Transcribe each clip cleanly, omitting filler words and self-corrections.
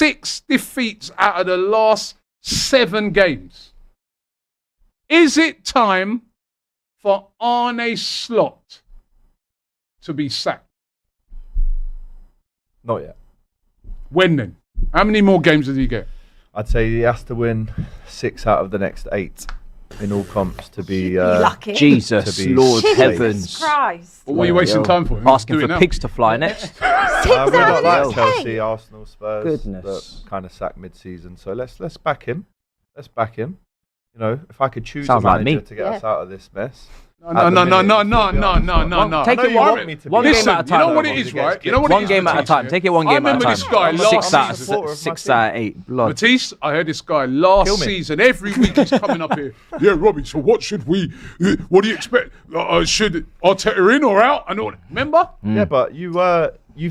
6 defeats out of the last 7 games. Is it time for Arne Slot to be sacked? Not yet. When then? How many more games does he get? I'd say he has to win 6 out of the next 8 in all comps to be lucky. Jesus, to be Lord safe. heavens. Jesus Christ. What were you wasting time for? Asking Do it for now. pigs to fly next. We're not like Hey. Chelsea, Arsenal, Spurs Goodness. that kind of sacked mid-season. So let's back him. Let's back him. You know, if I could choose Sounds a like manager me. to get us out of this mess. No. Take Take I it know one, you want me to be one game Listen, at a you know time. what it is, right? You know what it One is, game at a Matisse, time. yeah? Take it one I game at a remember time. this guy last season. 6 out of 8. Blood. Matisse, I heard this guy last season. Every week he's coming up here. Yeah, Robbie, so what should we, what do you expect? Should Arteta in or out? And all, remember? Yeah, but you've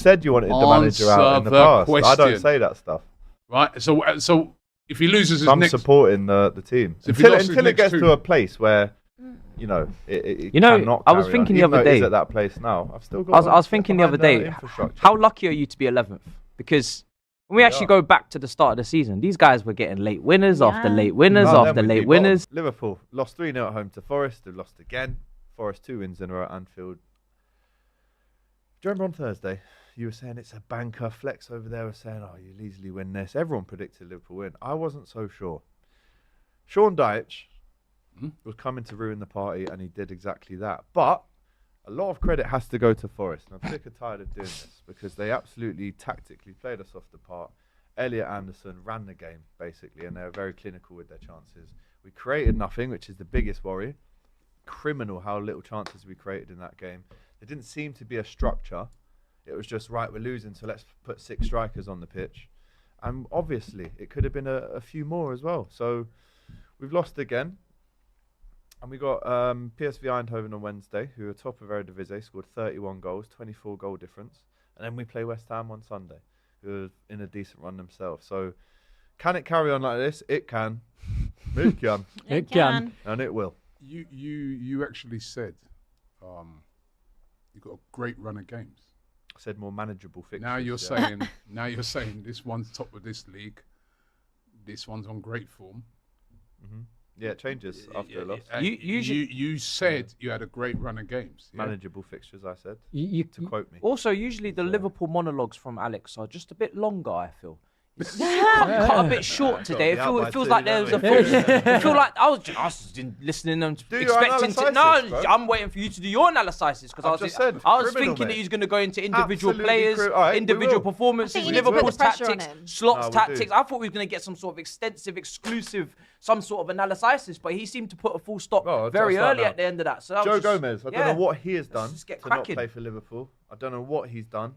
said you wanted the manager out in the Answer past. the I don't question. say that stuff. Right, so if he loses his I'm next... supporting the team. So if he lost his Until it next gets 2. to a place where, you know, it You know, cannot I was carry on. thinking the Even other though it is day- at that place now. I've still got. I was thinking the other day, how lucky are you to be 11th? Because when we actually go back to the start of the season, these guys were getting late winners after late winners after late winners. Liverpool lost 3-0 at home to Forest. They've lost again. Forest 2 wins in a row at Anfield. Do you remember on Thursday? You were saying it's a banker. Flex over there was saying, oh, you'll easily win this. Everyone predicted Liverpool win. I wasn't so sure. Sean Dyche was coming to ruin the party, and he did exactly that. But a lot of credit has to go to Forest. And I'm sick and tired of doing this because they absolutely tactically played us off the park. Elliot Anderson ran the game, basically, and they were very clinical with their chances. We created nothing, which is the biggest worry. Criminal how little chances we created in that game. There didn't seem to be a structure. It was just, right, we're losing, so let's put 6 strikers on the pitch. And obviously, it could have been a few more as well. So we've lost again. And we got PSV Eindhoven on Wednesday, who are top of Eredivisie, scored 31 goals, 24 goal difference. And then we play West Ham on Sunday, who are in a decent run themselves. So can it carry on like this? It can. It can. It can. And it will. You actually said you've got a great run of games. I said more manageable fixtures. Now you're saying this one's top of this league. This one's on great form. Mm-hmm. Yeah, it changes after a loss. You said you had a great run of games. Yeah? Manageable fixtures, I said. To quote me. Also, usually the Liverpool monologues from Alex are just a bit longer, I feel. Cut a bit short today. It feels like there was a full. It feel like I was just listening and expecting to. No, bro. I'm waiting for you to do your analysis because I was thinking that he was going to go into individual players, individual performances, I think you need to put Liverpool's the pressure on tactics, him. slots No, we'll tactics. do. I thought we were going to get some sort of extensive, exclusive, some sort of analysis, but he seemed to put a full stop very early at the end of that. So Joe Gomez, I don't know what he has done just get to not cracking. play for Liverpool. I don't know what he's done.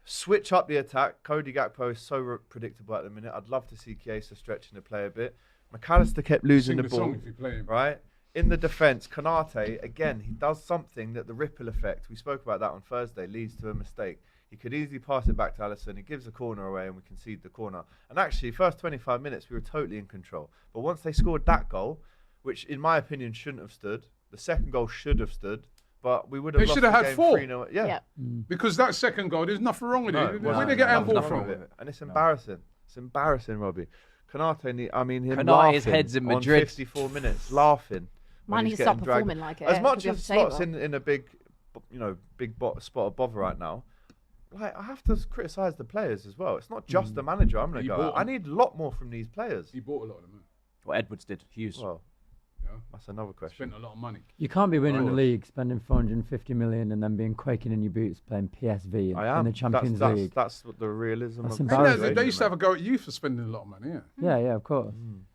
Switch up the attack. Cody Gakpo is so predictable at the minute. I'd love to see Chiesa stretching the play a bit. McAllister kept losing Sing the the song ball. if you play him. Right? In the defence, Konate, again, he does something that the ripple effect, we spoke about that on Thursday, leads to a mistake. He could easily pass it back to Alisson. He gives a corner away and we concede the corner. And actually, first 25 minutes, we were totally in control. But once they scored that goal, which in my opinion shouldn't have stood, the second goal should have stood, but we would have They lost should have the had game 4. 3-0. Yeah. Because that second goal, there's nothing wrong with No, it. well, Where they get handball nothing from? wrong with it. And it's embarrassing. It's embarrassing, Robbie. Konate, him Konate's laughing head's in on Madrid. 54 minutes, laughing. when Mine he's needs to start getting dragged. performing like it. As much because as we have to Slot's save her. in a big, spot of bother right now, like I have to criticise the players as well. It's not just the manager. I'm going to go. I need a lot more from these players. He bought a lot of them. What Edwards did, Hughes. Well, Yeah. that's another question. Spent a lot of money. You can't be winning the course. league, spending 450 million, and then being quaking in your boots playing PSV in, I am. in the Champions that's, League. That's what the realism That's of embarrassing. the They used to have a situation, go at you for spending a lot of money. Yeah. Yeah, of course.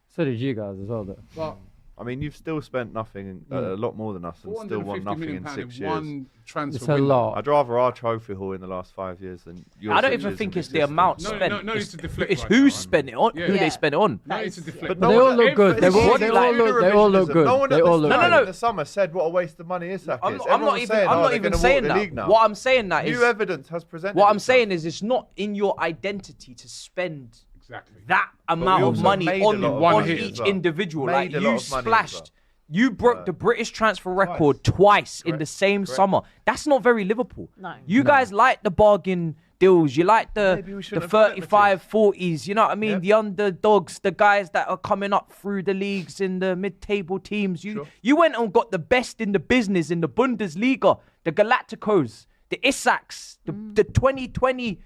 So did you guys as well, though. But I mean, you've still spent nothing, a lot more than us, and still won 450 nothing million in pound 6 years. one transfer It's a window. lot. I'd rather our trophy haul in the last 5 years than yours. I don't even think it's the amount No, spent. no, no need it's to deflect it's right who now, spent it on. Yeah. Who Yeah. they spent it on. No need to deflect. But But they all look good. They all look good. No one They at all the look start good. of the summer said what a waste of money is. I'm not even saying that. Now. What I'm saying that is New evidence has presented. what I'm itself. saying is it's not in your identity to spend Exactly. that amount we of also money made a on lot of one on hit each as well. individual. Made Like a lot you of money as splashed. well. You broke the British transfer record twice in the same summer. That's not very Liverpool. No. You guys like the bargain deals. You like Maybe we the shouldn't have done it, 35, 40s. You know what I mean? Yep. The underdogs, the guys that are coming up through the leagues in the mid-table teams. You went and got the best in the business in the Bundesliga, the Galacticos, the Isaks, the 2020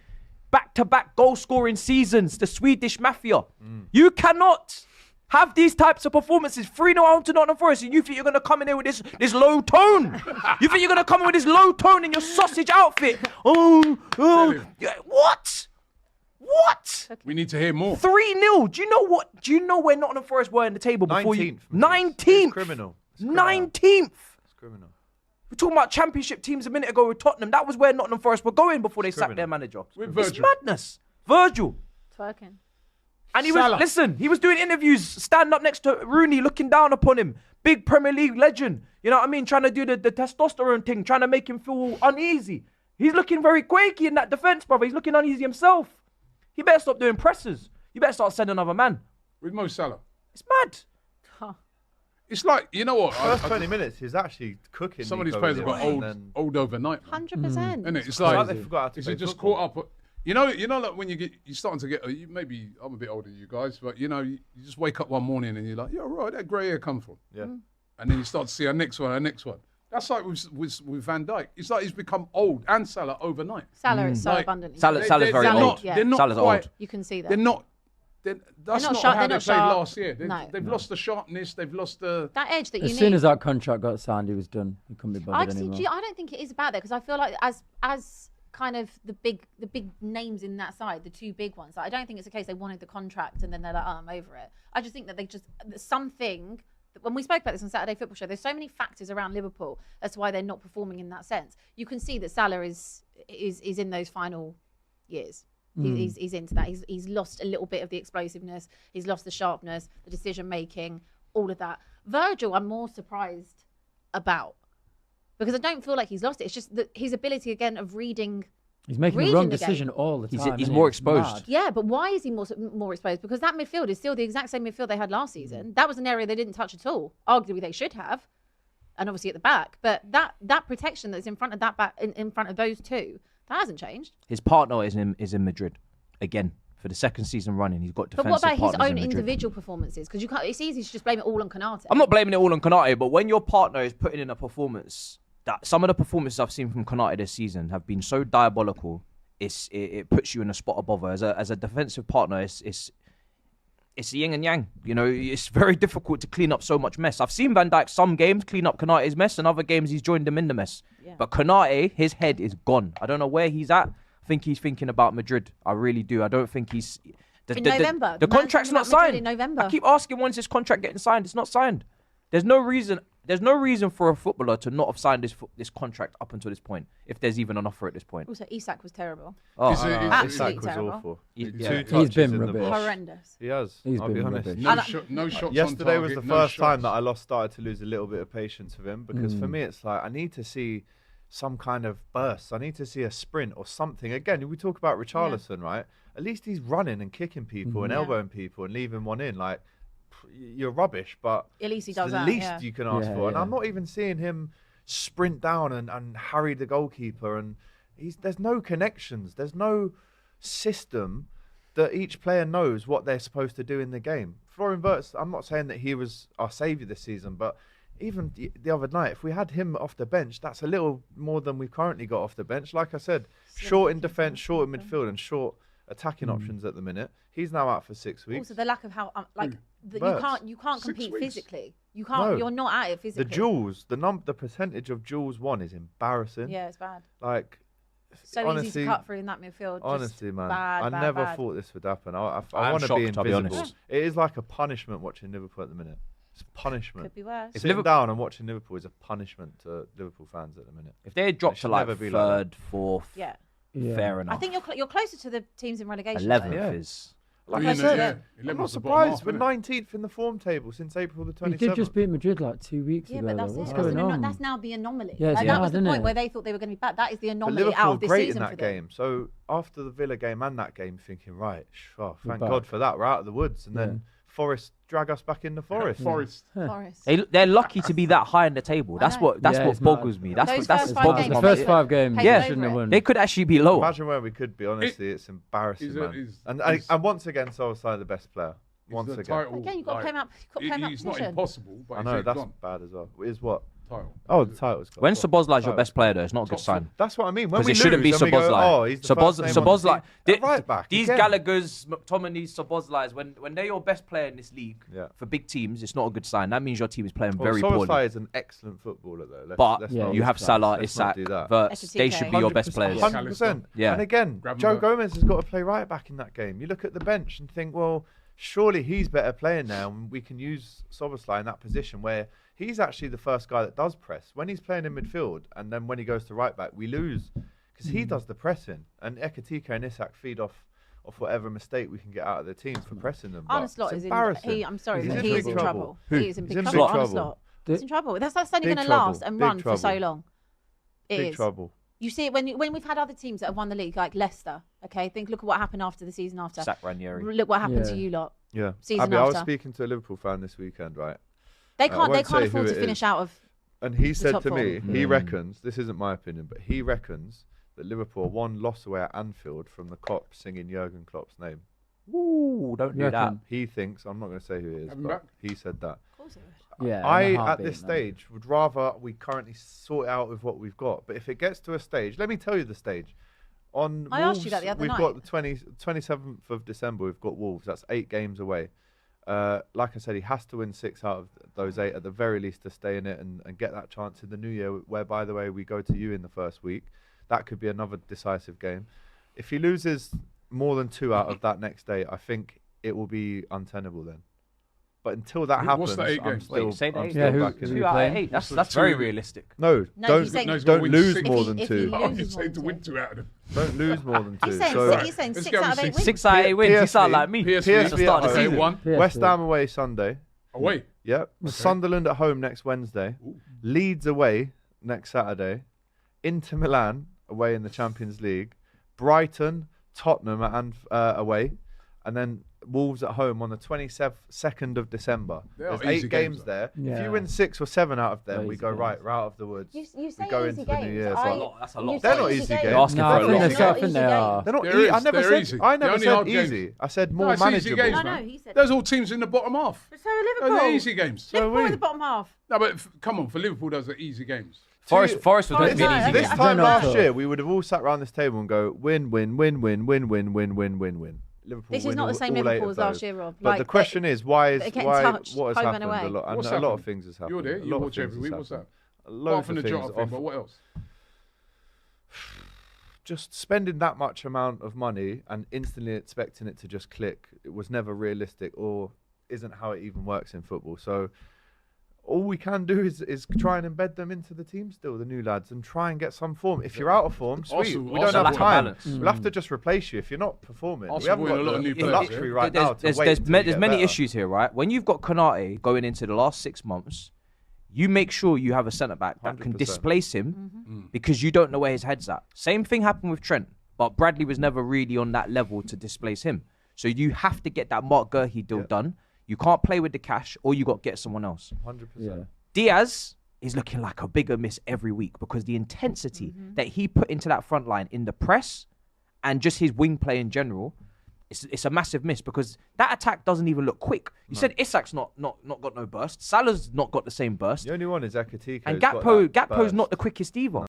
back-to-back goal-scoring seasons, the Swedish Mafia. You cannot have these types of performances. 3-0 out to Nottingham Forest, and you think you're going to come in here with this low tone? You think you're going to come in with this low tone in your sausage outfit? What? We need to hear more. 3-0. Do you know what? Do you know where Nottingham Forest were in the table before 19th. It's criminal. 19th. It's criminal. We're talking about championship teams a minute ago with Tottenham. That was where Nottingham Forest were going before they sacked their manager. With It's Virgil. madness. Virgil. Twerking. And he Salah. he was doing interviews, standing up next to Rooney, looking down upon him. Big Premier League legend. You know what I mean? Trying to do the testosterone thing, trying to make him feel uneasy. He's looking very quaky in that defence, brother. He's looking uneasy himself. He better stop doing presses. You better start sending another man. With Mo Salah. It's mad. It's like, you know what? First 20 minutes, he's actually cooking. Some of these Nico players have got Williams, and old overnight. 100%. Isn't it? It's It's like, like they forgot how to is play it just football. caught up? You know, like when you're starting to get, maybe I'm a bit older than you guys, but you know, you just wake up one morning and you're like, yeah, right, that grey hair come from? Yeah. And then you start to see our next one. That's like with Van Dijk. It's like he's become old and Salah overnight. Salah is so Like, abundantly. Salah's They're very Salah- old. yeah. They're not Salah's quite, old. You can see that. They're not. That's not not sharp- how they're they not played sharp. last year. No. They've lost the sharpness. They've lost the. That edge that you As need. soon as that contract got signed, he was done. He couldn't be bothered anymore. I don't think it is about that because I feel like as kind of the big names in that side, the two big ones. Like, I don't think it's the case they wanted the contract and then they're like, oh, I'm over it. I just think that they just something. When we spoke about this on Saturday Football Show, there's so many factors around Liverpool as to why they're not performing in that sense. You can see that Salah is in those final years. He's into that. He's lost a little bit of the explosiveness. He's lost the sharpness, the decision making, all of that. Virgil, I'm more surprised about because I don't feel like he's lost it. It's just that his ability again of reading. He's making the reading wrong the game. decision all the time. He's isn't more he? exposed. Mad. Yeah, but why is he more exposed? Because that midfield is still the exact same midfield they had last season. That was an area they didn't touch at all. Arguably, they should have, and obviously at the back. But that protection that's in front of that back, in front of those two, that hasn't changed. His partner is in Madrid again for the second season running. He's got defensive But what about his partners own in Madrid. individual performances? Because you can't. It's easy to just blame it all on Konate. I'm not blaming it all on Konate, but when your partner is putting in a performance, that some of the performances I've seen from Konate this season have been so diabolical. It puts you in a spot above her. As a defensive partner, it's yin and yang. You know, it's very difficult to clean up so much mess. I've seen Van Dijk some games clean up Konate's mess, and other games he's joined him in the mess. Yeah. But Konate, his head is gone. I don't know where he's at. I think he's thinking about Madrid. I really do. I don't think he's. In November. The The man's contract's talking not about Madrid signed. in November. I keep asking when's this contract getting signed. It's not signed. There's no reason for a footballer to not have signed this contract up until this point, if there's even an offer at this point. Also, Isak was terrible. Oh, Absolutely Isak was terrible. awful. Yeah. Two touches been in the rubbish. box. Horrendous. He has. He's I'll been be honest. rubbish. No shots. Yesterday on was the target, no first time that shots. I started to lose a little bit of patience with him because for me it's like I need to see some kind of burst. I need to see a sprint or something. Again, we talk about Richarlison, right? At least he's running and kicking people and Yeah. elbowing people and leaving one in. Like you're rubbish, but At least he it's does the that. least Yeah. you can ask Yeah, for. And yeah. I'm not even seeing him sprint down and harry the goalkeeper. And there's no connections. There's no system that each player knows what they're supposed to do in the game. Florian Wirtz, I'm not saying that he was our saviour this season, but even the other night, if we had him off the bench, that's a little more than we've currently got off the bench. Like I said, short in defence, short in midfield, and short attacking options at the minute. He's now out for 6 weeks. Also, the lack of how Wirtz. you can't 6 compete weeks. physically. You can't. No. You're not at it The physically. duels, the percentage of duels won is embarrassing. Yeah, it's bad. Like, So honestly, easy to cut through in that midfield. Just honestly, man, bad, I bad, never bad. thought this would happen. I I'm want to be shocked, I'll be invisible. honest. It is like a punishment watching Liverpool at the minute. It's punishment. Could be worse. If Sitting Liverpool- down and watching Liverpool is a punishment to Liverpool fans at the minute. If they had dropped to should like never be like third, fourth, Yeah. Yeah. fair enough. I think you're closer to the teams in relegation. 11th though. Yeah. is. Like Yeah, I said, yeah. I'm 11 not was the bottom surprised. half, We're innit? 19th in the form table since April the We 27th. did just beat Madrid like 2 weeks Yeah, ago. but that's though. What's it. going on? That's now the anomaly. Yeah, it's Like, that mad, was the isn't point it? where they thought they were going to be back. That is the But anomaly Liverpool out were of this great season in for that them. game. So after the Villa game and that game, thinking, right, We're thank back. God for that. We're out of the woods. And then Forest drag us back in the Forest. Forest. Forest. They're lucky to be that high in the table. That's I know. what it's boggles me. That's Those what that's first what five boggles games my The Mate, first 5 games, paid they over shouldn't it. have won. They could actually be lower. Imagine where we could be. Honestly, it's embarrassing, Is man. it- And once again, Solskjaer the best player. Is Once the again. title, Again, you've got to play him out. You've got to play him out It's not position. impossible, but I is know it that's gone? bad as well. Is what? Title. Oh, the title's gone. When Szoboszlai's your Title. best player, though, it's not a good Top sign. That's what I mean. When Because we it shouldn't be lose, and we go, Szoboszlai. oh, he's the first name on the Szoboszlai. team. Right back. These again. Gallaghers, McTominays, Szoboszlai's, when they're your best player in this league Yeah. for big teams, it's not a good sign. That means your team is playing Well, very poorly. Solskjaer is an excellent footballer, though. But Yeah, you have he's Salah, let's not Isak, do that. Verts. They should be your best 100%, players. 100%. Yeah. And again, Grab 'em Joe back. Gomez has got to play right back in that game. You look at the bench and think, well, surely he's better playing now, and we can use Szoboszlai in that position where he's actually the first guy that does press. When he's playing in midfield, and then when he goes to right back, we lose because he does the pressing, and Ekitike and Isak feed off whatever mistake we can get out of the team for pressing them. But Arne Slot it's is in. embarrassing. I'm sorry, He's but in he is big in trouble. trouble. Who? He is in He's big in trouble. big Arne trouble. Slot. He's in trouble. That's only Big going to trouble. last and Big run for so trouble. long. It Big is. trouble. You see it when we've had other teams that have won the league, like Leicester. Okay, look at what happened after the season after. Sak Ranieri. Look what happened to Yeah. you lot. Yeah. Season Abby, I was after. speaking to a Liverpool fan this weekend, right? They I can't. They won't can't say afford who to it finish is. out of. And he said top to four. me, he Mm. reckons, this isn't my opinion, but he reckons that Liverpool won lost away at Anfield from the Klopp singing Jurgen Klopp's name. Ooh, don't do You that. reckon? He thinks, I'm not going to say who he is, Have him but back? he said that. Of course it would. Yeah, in a I, at heartbeat, this man. stage, would rather we currently sort out with what we've got. But if it gets to a stage, let me tell you the stage. On I asked you that the other we've night. got the 27th of December, we've got Wolves. That's 8 games away. Like I said, he has to win 6 out of those 8 at the very least to stay in it and get that chance in the new year, where, by the way, we go to you in the first week. That could be another decisive game. If he loses more than 2 out of that next day, I think it will be untenable then. But until that What's happens, the 8 I'm games? still, Wait, say the I'm eight. still Yeah, who- back in who it. 2 out of playing? 8. That's What's very the two? realistic. No, No, he's saying- No, he's gotta don't win lose 6. more If than he 2. loses Oh, more you said to than win two. 2 out of them. Don't lose more than 2. He's saying, So he's saying Let's 6 go out with of 8 6. wins. 6 out of 8 wins. You sound PSV. like me. PSV. That's the start of the PSV. season. 1. PSV. West Ham away Sunday. Away. Yep. Sunderland at home next Wednesday. Ooh. Leeds away next Saturday. Inter Milan away in the Champions League. Brighton, Tottenham away. And then Wolves at home on the 22nd of December. They are There's 8 easy games games, there. If Yeah. you win 6 or 7 out of them, They're we easy go, games. right, we're out of the woods. You We say go easy into the new games. year. I- That's a lot. That's a you lot. say They're not easy games. You're asking No, for I a think lot. they're Not tough, easy and they games. are. They're not There I is, never they're said easy. I They're never only said hard games. easy. I said No, more it's easy manageable. games, I know, man. he said There's all teams in the bottom half. So are They're Liverpool. the easy games. So are Liverpool we. in the bottom half. No, but come on, for Liverpool, those are easy games. Forest was meant to be an Forest, easy This game. time don't know last at all. year, we would have all sat around this table and go win, win, win, win, win, win, win, win, win, win. Liverpool This is win not the all- same all 8 Liverpool of as last those. year, Rob. But the question is, why they're is getting why touched what has home and happened? away. A lot, What's a lot happened? of things has happened. You're there. A You lot of watch things every has week. What's that? happened. Apart Loads from of the things. Jota thing, but what else? Just spending that much amount of money and instantly expecting it to just click, it was never realistic, or isn't how it even works in football. So all we can do is try and embed them into the team still, the new lads, and try and get some form. If you're out of form, sweet. Also- we also don't lack have of time. balance. We'll have to just replace you if you're not performing. We Arsenal haven't brought got in a lot of new the players, luxury yeah. right now to wait There's until we get many better. issues here, right? When you've got Konate going into the last 6 months, you make sure you have a centre back that can 100%. displace him Mm-hmm. because you don't know where his head's at. Same thing happened with Trent, but Bradley was never really on that level to displace him. So you have to get that Mark Gurhey deal done. You can't play with the cash, or you got to get someone else. 100%. Yeah. Diaz is looking like a bigger miss every week because the intensity that he put into that front line in the press and just his wing play in general, it's a massive miss because that attack doesn't even look quick. You said Isak's not got no burst. Salah's not got the same burst. The only one is Ekitike. And Gakpo's not the quickest either.